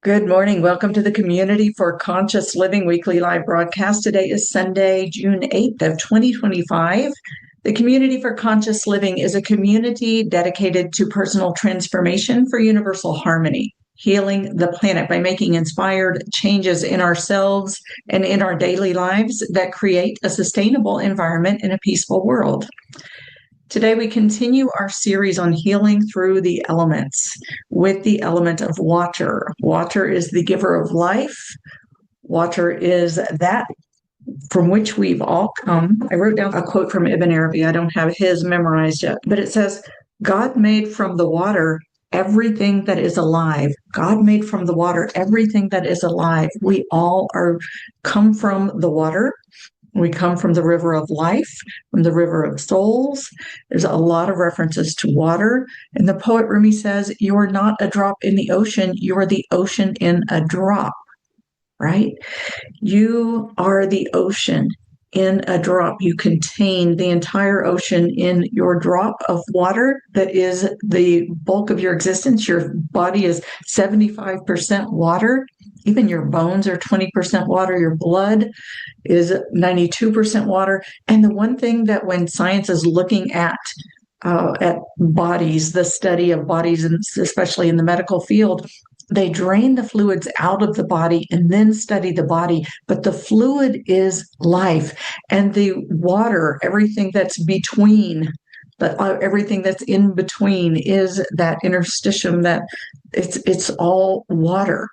Good morning. Welcome to the Community for Conscious Living weekly live broadcast. Today is Sunday, June 8th of 2025. The Community for Conscious Living is a community dedicated to personal transformation for universal harmony, healing the planet by making inspired changes in ourselves and in our daily lives that create a sustainable environment in a peaceful world. Today, we continue our series on healing through the elements with the element of water. Water is the giver of life. Water is that from which we've all come. I wrote down a quote from Ibn Arabi. I don't have his memorized yet, but it says, God made from the water everything that is alive. God made from the water everything that is alive. We all come from the water. We come from the river of life, from the river of souls. There's a lot of references to water. And the poet Rumi says, you are not a drop in the ocean, you are the ocean in a drop, right? You are the ocean in a drop. You contain the entire ocean in your drop of water that is the bulk of your existence. Your body is 75% water. Even your bones are 20% water. Your blood is 92% water. And the one thing that when science is looking at bodies, the study of bodies, and especially in the medical field, they drain the fluids out of the body and then study the body. But the fluid is life. And the water, everything that's between, but everything that's in between is that interstitium that it's all water.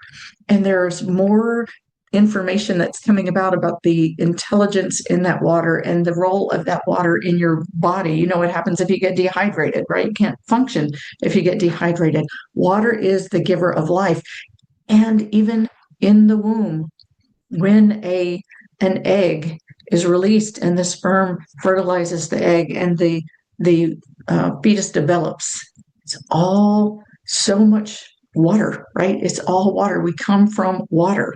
And there's more information that's coming about the intelligence in that water and the role of that water in your body. You know what happens if you get dehydrated, right? You can't function if you get dehydrated. Water is the giver of life. And even in the womb, when an egg is released and the sperm fertilizes the egg and the fetus develops, it's all so much water, right? It's all water. We come from water.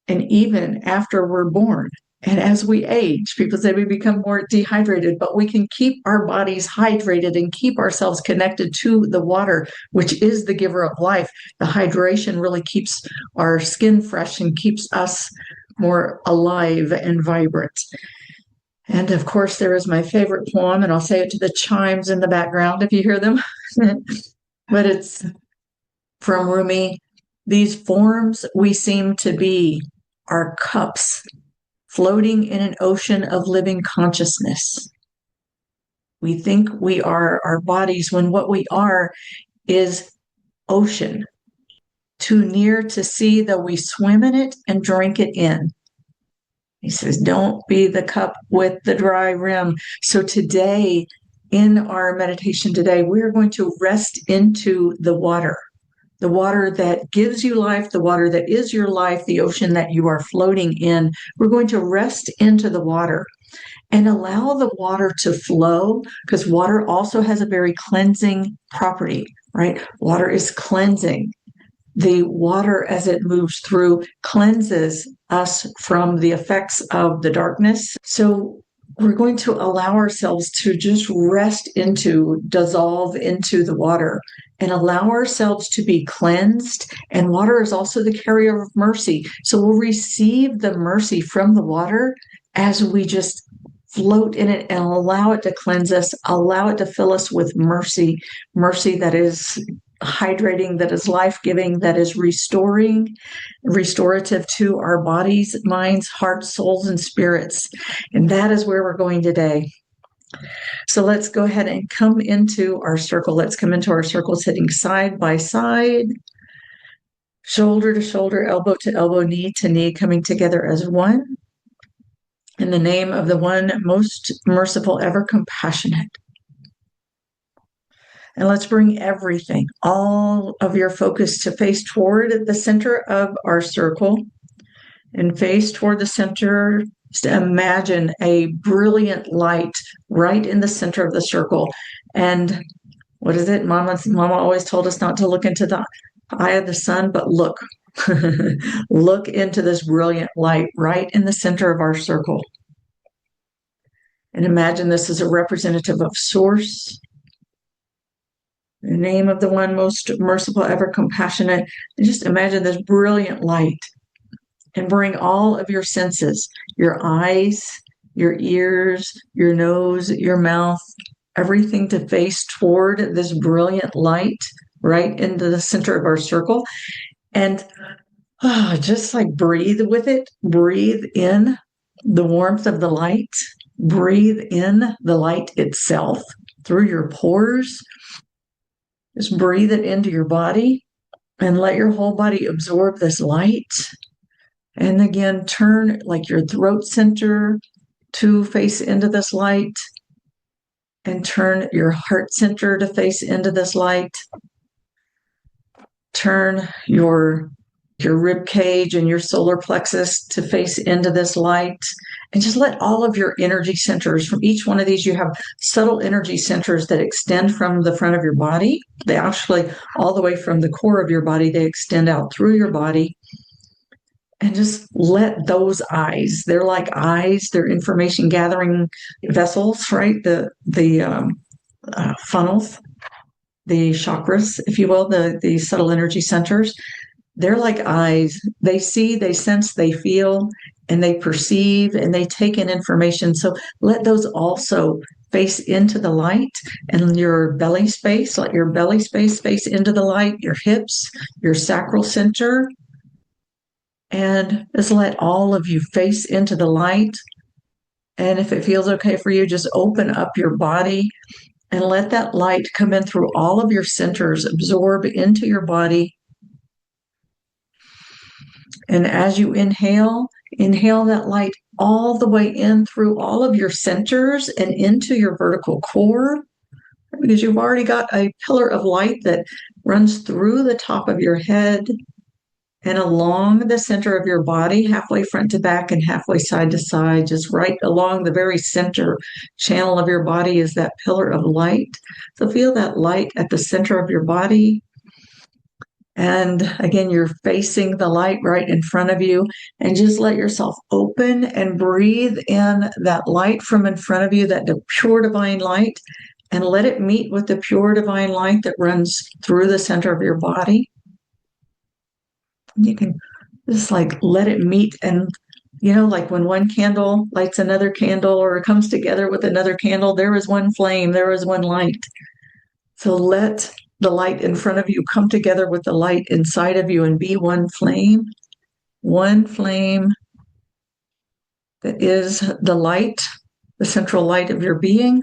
And even after we're born, and as we age, people say we become more dehydrated, but we can keep our bodies hydrated and keep ourselves connected to the water, which is the giver of life. The hydration really keeps our skin fresh and keeps us more alive and vibrant. And of course, there is my favorite poem, and I'll say it to the chimes in the background if you hear them. But it's from Rumi. These forms we seem to be are cups floating in an ocean of living consciousness. We think we are our bodies when what we are is ocean, too near to see, though we swim in it and drink it in. He says, don't be the cup with the dry rim. So today, in our meditation today, we're going to rest into the water that gives you life, the water that is your life, the ocean that you are floating in. We're going to rest into the water and allow the water to flow, because water also has a very cleansing property, right? Water is cleansing. The water, as it moves through, cleanses us from the effects of the darkness. So we're going to allow ourselves to just dissolve into the water and allow ourselves to be cleansed. And water is also the carrier of mercy. So we'll receive the mercy from the water as we just float in it and allow it to cleanse us, allow it to fill us with mercy that is hydrating, that is life-giving, that is restorative to our bodies, minds, hearts, souls, and spirits. And that is where we're going today. So let's go ahead and come into our circle. Let's come into our circle sitting side by side, shoulder to shoulder, elbow to elbow, knee to knee, coming together as one. In the name of the one most merciful, ever compassionate. And let's bring everything, all of your focus to face toward the center of our circle and face toward the center. Just imagine a brilliant light right in the center of the circle. And what is it? Mama always told us not to look into the eye of the sun, but look. Look into this brilliant light right in the center of our circle. And imagine this is a representative of Source, In the name of the one most merciful, ever compassionate, and just imagine this brilliant light and bring all of your senses, your eyes, your ears, your nose, your mouth, everything to face toward this brilliant light right into the center of our circle. And just like breathe with it, breathe in the warmth of the light, breathe in the light itself through your pores. Just breathe it into your body and let your whole body absorb this light. And again, turn like your throat center to face into this light, and turn your heart center to face into this light. Turn your rib cage and your solar plexus to face into this light, and just let all of your energy centers from each one of these. You have subtle energy centers that extend from the front of your body. They actually, all the way from the core of your body, they extend out through your body. And just let those eyes, they're like eyes, they're information gathering vessels, right? The funnels, the chakras, if you will, the subtle energy centers. They're like eyes. They see, they sense, they feel, and they perceive, and they take in information. So let those also face into the light, and your belly space, let your belly space face into the light, your hips, your sacral center, and just let all of you face into the light. And if it feels okay for you, just open up your body and let that light come in through all of your centers, absorb into your body. And as you inhale, inhale that light all the way in through all of your centers and into your vertical core, because you've already got a pillar of light that runs through the top of your head and along the center of your body, halfway front to back and halfway side to side, just right along the very center channel of your body is that pillar of light. So feel that light at the center of your body. And again, you're facing the light right in front of you, and just let yourself open and breathe in that light from in front of you, that pure divine light, and let it meet with the pure divine light that runs through the center of your body. You can just like let it meet, and like when one candle lights another candle or comes together with another candle, there is one flame, there is one light. So let the light in front of you come together with the light inside of you and be one flame that is the light, the central light of your being.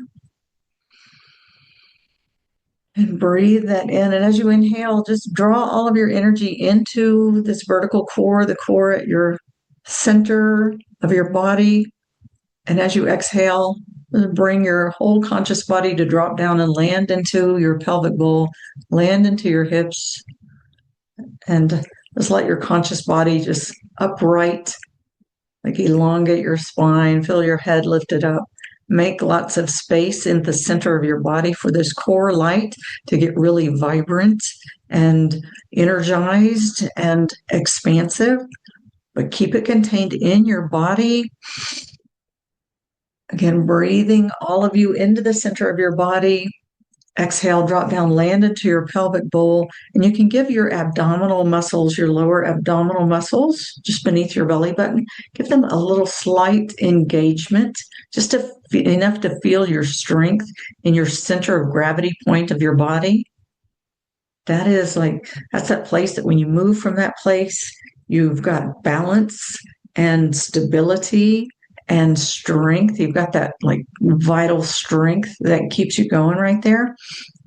And breathe that in. And as you inhale, just draw all of your energy into this vertical core, the core at your center of your body. And as you exhale, bring your whole conscious body to drop down and land into your pelvic bowl, land into your hips, and just let your conscious body just upright, like elongate your spine, feel your head lifted up. Make lots of space in the center of your body for this core light to get really vibrant and energized and expansive, but keep it contained in your body. Again, breathing all of you into the center of your body. Exhale, drop down, land into your pelvic bowl, and you can give your abdominal muscles, your lower abdominal muscles, just beneath your belly button, give them a little slight engagement, just enough to feel your strength in your center of gravity point of your body. That's that place that when you move from that place, you've got balance and stability and strength. You've got that like vital strength that keeps you going right there.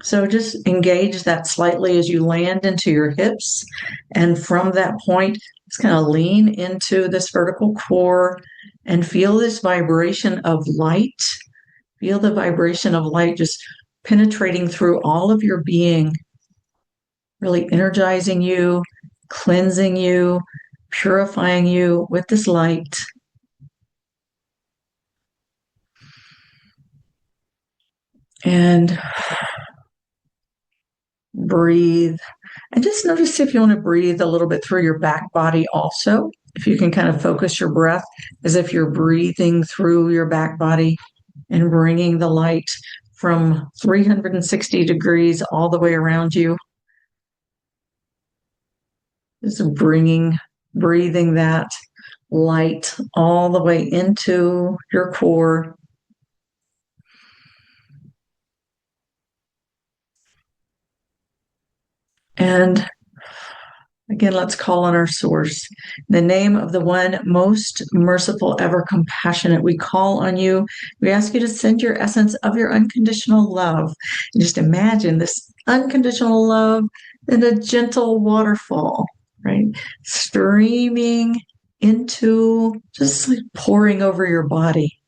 So just engage that slightly as you land into your hips. And from that point, just kind of lean into this vertical core and feel this vibration of light. Feel the vibration of light just penetrating through all of your being, really energizing you, cleansing you, purifying you with this light. And breathe. And just notice if you want to breathe a little bit through your back body also. If you can kind of focus your breath as if you're breathing through your back body and bringing the light from 360 degrees all the way around you. Just breathing that light all the way into your core. And again, let's call on our source. In the name of the one most merciful, ever compassionate, we call on you. We ask you to send your essence of your unconditional love. And just imagine this unconditional love in a gentle waterfall, right? Streaming into, just like pouring over your body.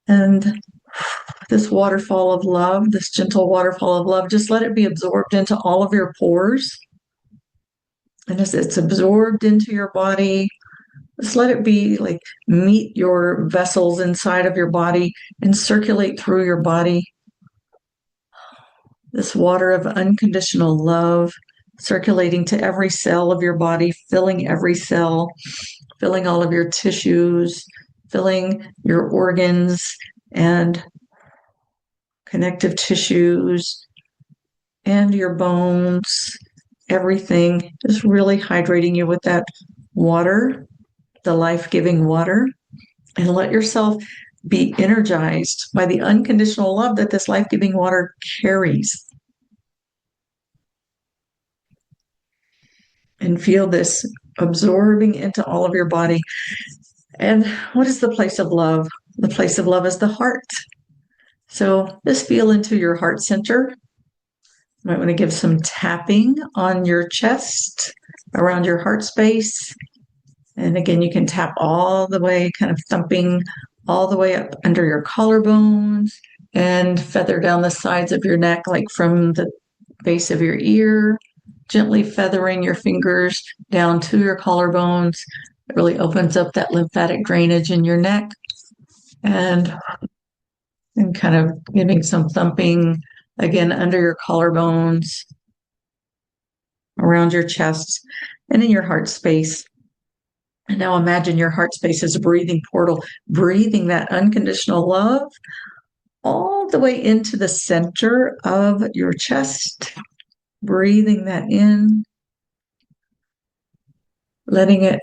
And this waterfall of love, this gentle waterfall of love, just let it be absorbed into all of your pores. And as it's absorbed into your body, just let it be like meet your vessels inside of your body and circulate through your body. This water of unconditional love circulating to every cell of your body, filling every cell, filling all of your tissues, filling your organs and connective tissues and your bones, everything, just really hydrating you with that water, the life-giving water, and let yourself be energized by the unconditional love that this life-giving water carries. And feel this absorbing into all of your body. And what is the place of love? The place of love is the heart. So just feel into your heart center. You might want to give some tapping on your chest, around your heart space. And again, you can tap all the way, kind of thumping all the way up under your collarbones and feather down the sides of your neck, like from the base of your ear, gently feathering your fingers down to your collarbones. It really opens up that lymphatic drainage in your neck. And kind of giving some thumping again under your collarbones, around your chest, and in your heart space. And now imagine your heart space as a breathing portal, breathing that unconditional love all the way into the center of your chest, breathing that in, letting it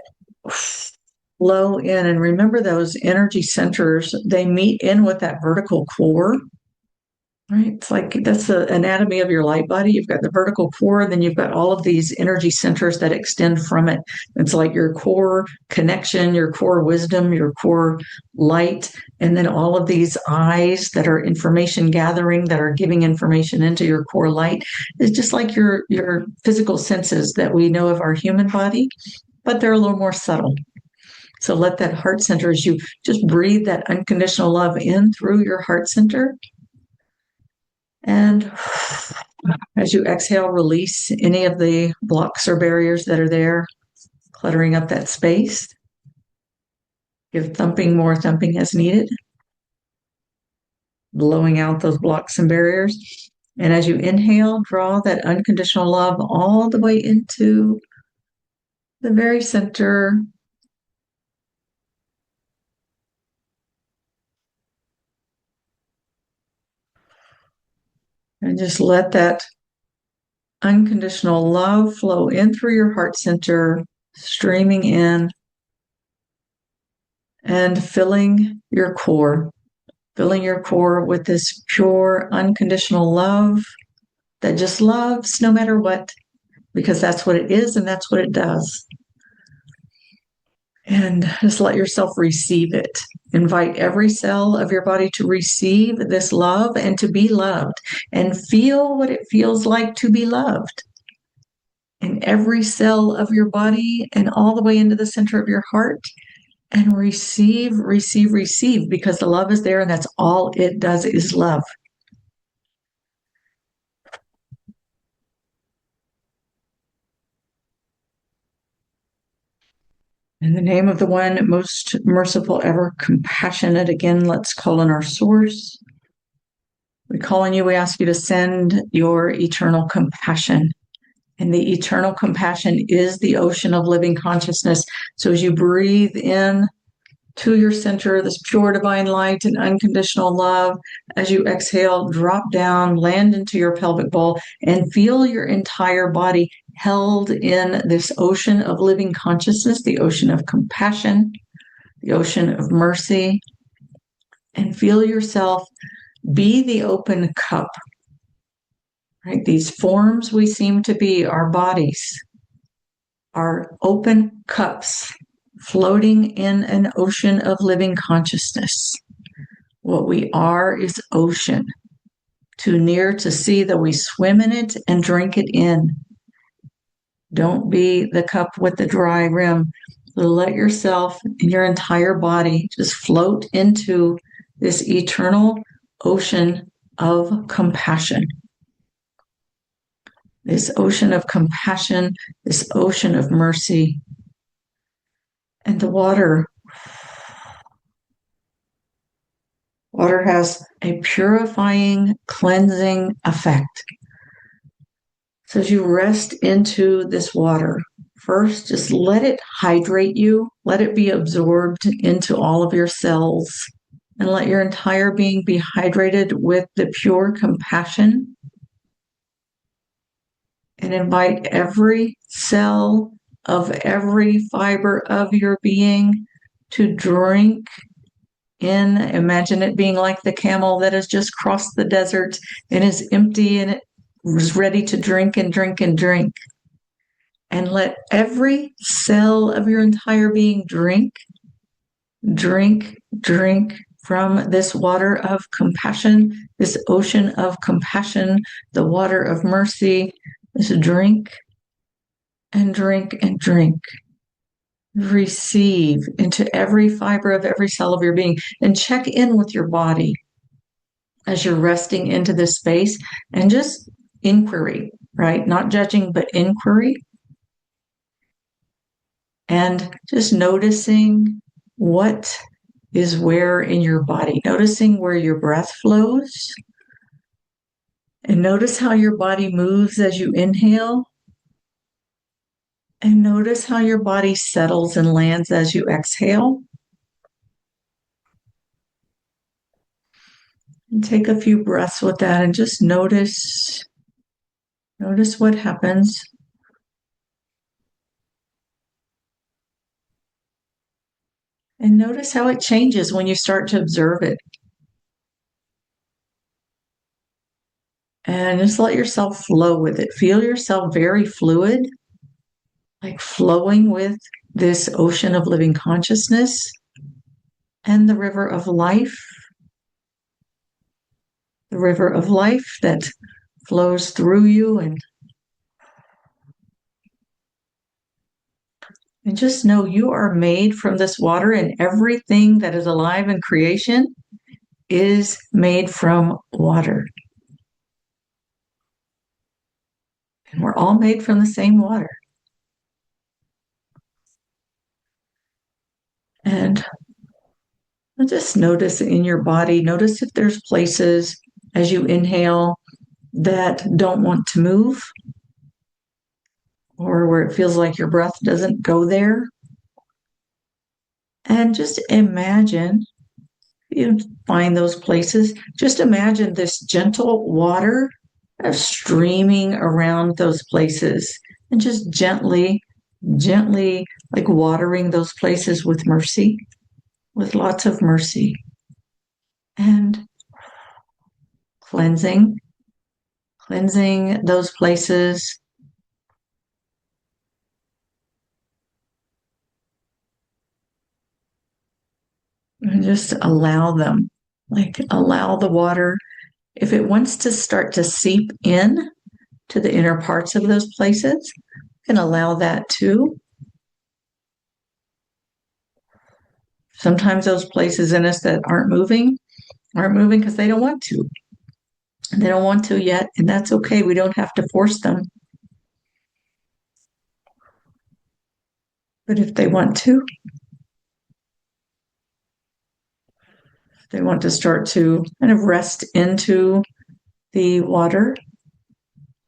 flow in. And remember those energy centers, they meet in with that vertical core, right? It's like that's the anatomy of your light body. You've got the vertical core, and then you've got all of these energy centers that extend from it. It's like your core connection, your core wisdom, your core light, and then all of these eyes that are information gathering, that are giving information into your core light. It's just like your physical senses that we know of our human body, but they're a little more subtle. So let that heart center, as you just breathe that unconditional love in through your heart center. And as you exhale, release any of the blocks or barriers that are there, cluttering up that space. Give more thumping as needed. Blowing out those blocks and barriers. And as you inhale, draw that unconditional love all the way into the very center. And just let that unconditional love flow in through your heart center, streaming in and filling your core with this pure, unconditional love that just loves no matter what, because that's what it is and that's what it does. And just let yourself receive it. Invite every cell of your body to receive this love and to be loved, and feel what it feels like to be loved. In every cell of your body and all the way into the center of your heart, and receive, because the love is there and that's all it does is love. In the name of the one most merciful, ever compassionate, again, let's call on our source. We call on you, we ask you to send your eternal compassion. And the eternal compassion is the ocean of living consciousness. So as you breathe in to your center, this pure divine light and unconditional love. As you exhale, drop down, land into your pelvic bowl, and feel your entire body held in this ocean of living consciousness, the ocean of compassion, the ocean of mercy, and feel yourself be the open cup. Right? These forms we seem to be, our bodies, are open cups floating in an ocean of living consciousness. What we are is ocean, too near to see that we swim in it and drink it in. Don't be the cup with the dry rim. Let yourself and your entire body just float into this eternal ocean of compassion. This ocean of compassion, this ocean of mercy. And the water has a purifying, cleansing effect. So as you rest into this water, first, just let it hydrate you. Let it be absorbed into all of your cells. And let your entire being be hydrated with the pure compassion. And invite every cell of every fiber of your being to drink in. Imagine it being like the camel that has just crossed the desert and is empty and it is ready to drink and drink and drink. And let every cell of your entire being drink from this water of compassion, this ocean of compassion, the water of mercy. Just drink and drink and drink. Receive into every fiber of every cell of your being, and check in with your body as you're resting into this space, and just inquiry, right? Not judging, but inquiry. And just noticing what is where in your body, noticing where your breath flows. And notice how your body moves as you inhale. And notice how your body settles and lands as you exhale. And take a few breaths with that and just notice what happens. And notice how it changes when you start to observe it. And just let yourself flow with it. Feel yourself very fluid, like flowing with this ocean of living consciousness and the river of life. The river of life that flows through you, and just know you are made from this water, and everything that is alive in creation is made from water. And we're all made from the same water. And just notice in your body, notice if there's places as you inhale that don't want to move, or where it feels like your breath doesn't go there. And just imagine, you find those places, just imagine this gentle water streaming around those places, and just gently, like watering those places with mercy, with lots of mercy, and cleansing those places. And just allow them, like allow the water, if it wants to start to seep in to the inner parts of those places, you can allow that too. Sometimes those places in us that aren't moving because they don't want to. They don't want to yet, and that's okay. We don't have to force them. But if they want to, they want to start to kind of rest into the water,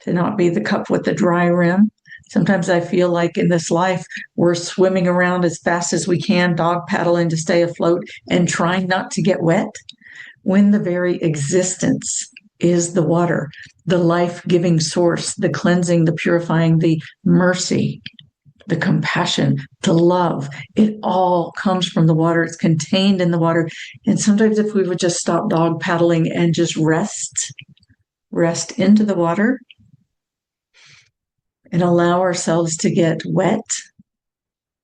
to not be the cup with the dry rim, Sometimes I feel like in this life, we're swimming around as fast as we can, dog paddling to stay afloat and trying not to get wet, when the very existence is the water, the life-giving source, the cleansing, the purifying, the mercy, the compassion, the love. It all comes from the water. It's contained in the water. And sometimes if we would just stop dog paddling and just rest into the water and allow ourselves to get wet,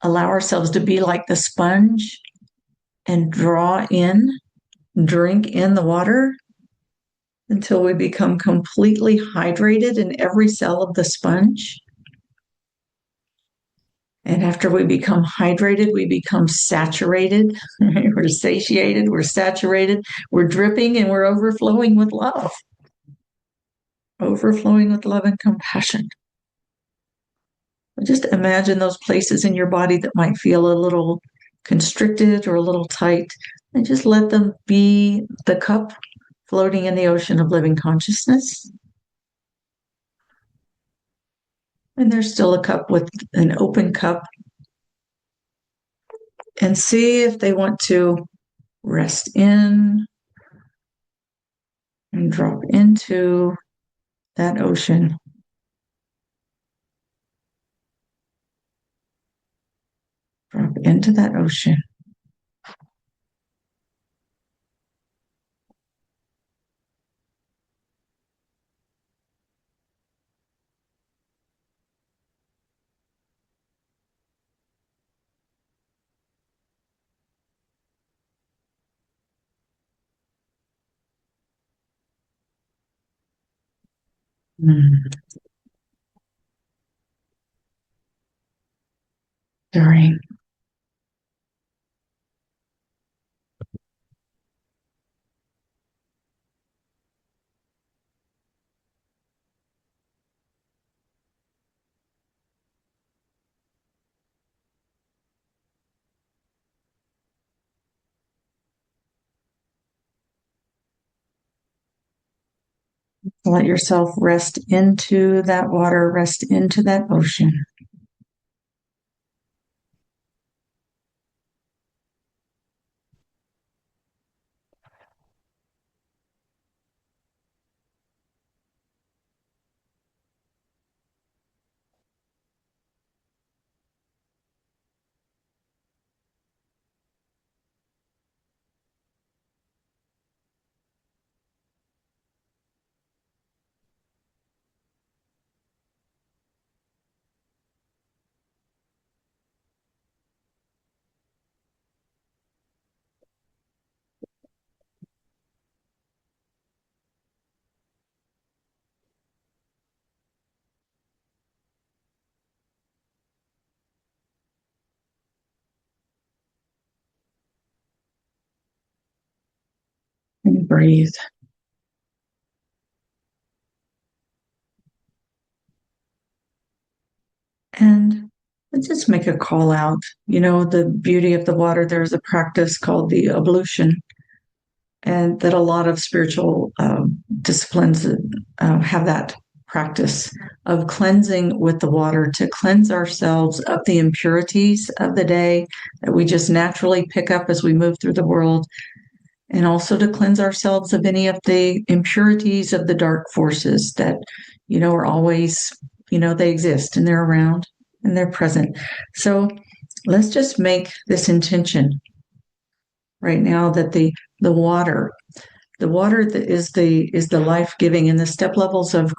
allow ourselves to be like the sponge and draw in, drink in the water until we become completely hydrated in every cell of the sponge. And after we become hydrated, we become saturated. Right? We're satiated, we're saturated, we're dripping, and we're overflowing with love. Overflowing with love and compassion. Just imagine those places in your body that might feel a little constricted or a little tight, and just let them be the cup floating in the ocean of living consciousness. And there's still a cup with an open cup. And see if they want to rest in and drop into that ocean. Drop into that ocean. During. Let yourself rest into that water, rest into that ocean. And breathe. And let's just make a call out. You know, the beauty of the water, there's a practice called the ablution, and that a lot of spiritual disciplines have that practice of cleansing with the water to cleanse ourselves of the impurities of the day that we just naturally pick up as we move through the world, and also to cleanse ourselves of any of the impurities of the dark forces that, you know, are always, you know, they exist and they're around and they're present. So let's just make this intention right now that the water that is the life-giving. In the step levels of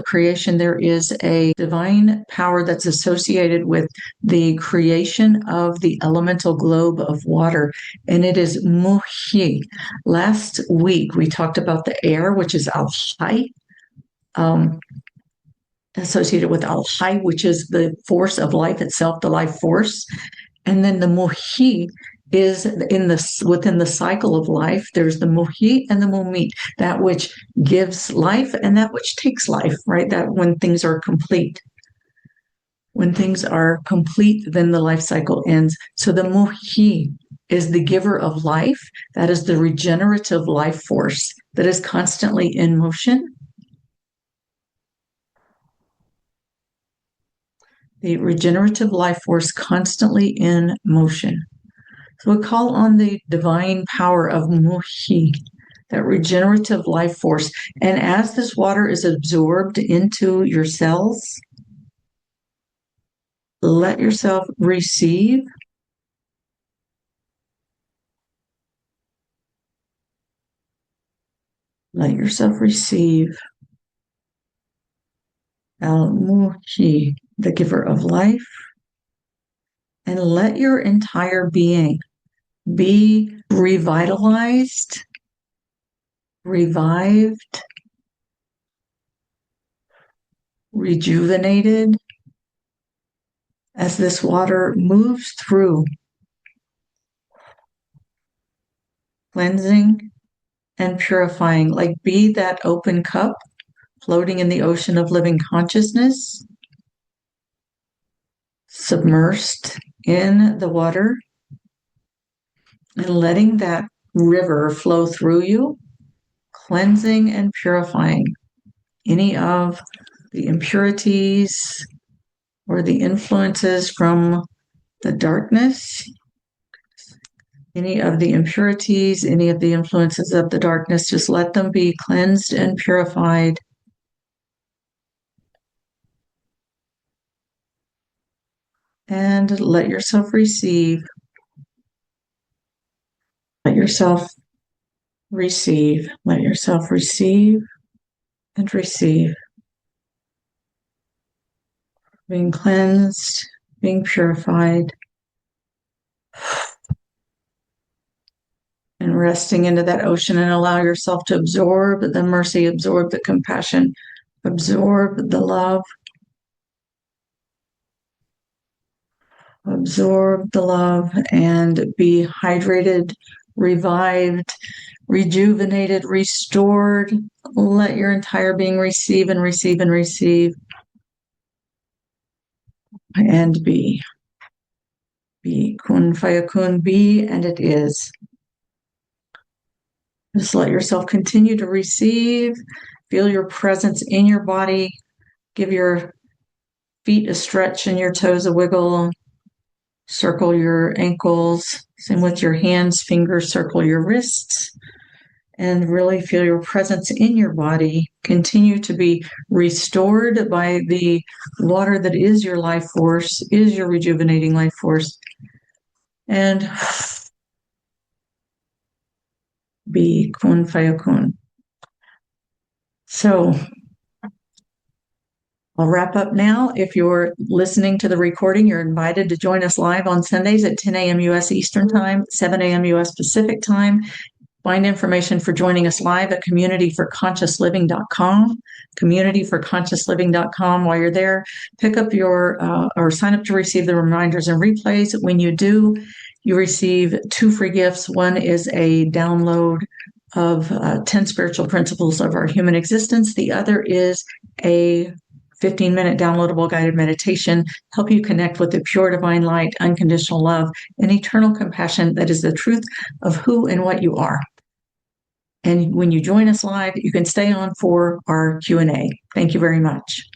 creation, there is a divine power that's associated with the creation of the elemental globe of water, and it is Muhi. Last week we talked about the air, which is Al-Hai, associated with Al-Hai, which is the force of life itself, the life force. And then the Muhi is within the cycle of life. There's the Muhi and the Mumit, that which gives life and that which takes life, right? That when things are complete. When things are complete, then the life cycle ends. So the Muhi is the giver of life. That is the regenerative life force that is constantly in motion. the regenerative life force constantly in motion. So we call on the divine power of Muhi, that regenerative life force. And as this water is absorbed into your cells, let yourself receive. Let yourself receive Al-Muhi, the giver of life, and let your entire being be revitalized, revived, rejuvenated as this water moves through, cleansing and purifying. Like be that open cup floating in the ocean of living consciousness, submersed in the water, and letting that river flow through you, cleansing and purifying any of the impurities or the influences from the darkness, any of the impurities, any of the influences of the darkness. Just let them be cleansed and purified. And let yourself receive. Let yourself receive. Let yourself receive and receive. Being cleansed, being purified, and resting into that ocean, and allow yourself to absorb the mercy, absorb the compassion, absorb the love, and be hydrated, revived, rejuvenated, restored. Let your entire being receive and receive and receive. And be. Be. Kun fayakun, be, and it is. Just let yourself continue to receive. Feel your presence in your body. Give your feet a stretch and your toes a wiggle. Circle your ankles. Same with your hands, fingers, circle your wrists. And really feel your presence in your body. Continue to be restored by the water that is your life force, is your rejuvenating life force. And be kun fayakun. So I'll wrap up now. If you're listening to the recording, you're invited to join us live on Sundays at 10 a.m. U.S. Eastern Time, 7 a.m. U.S. Pacific Time. Find information for joining us live at communityforconsciousliving.com, communityforconsciousliving.com. While you're there, pick up your or sign up to receive the reminders and replays. When you do, you receive 2 free gifts. One is a download of 10 spiritual principles of our human existence. The other is a 15-minute downloadable guided meditation, help you connect with the pure divine light, unconditional love, and eternal compassion that is the truth of who and what you are. And when you join us live, you can stay on for our Q&A. Thank you very much.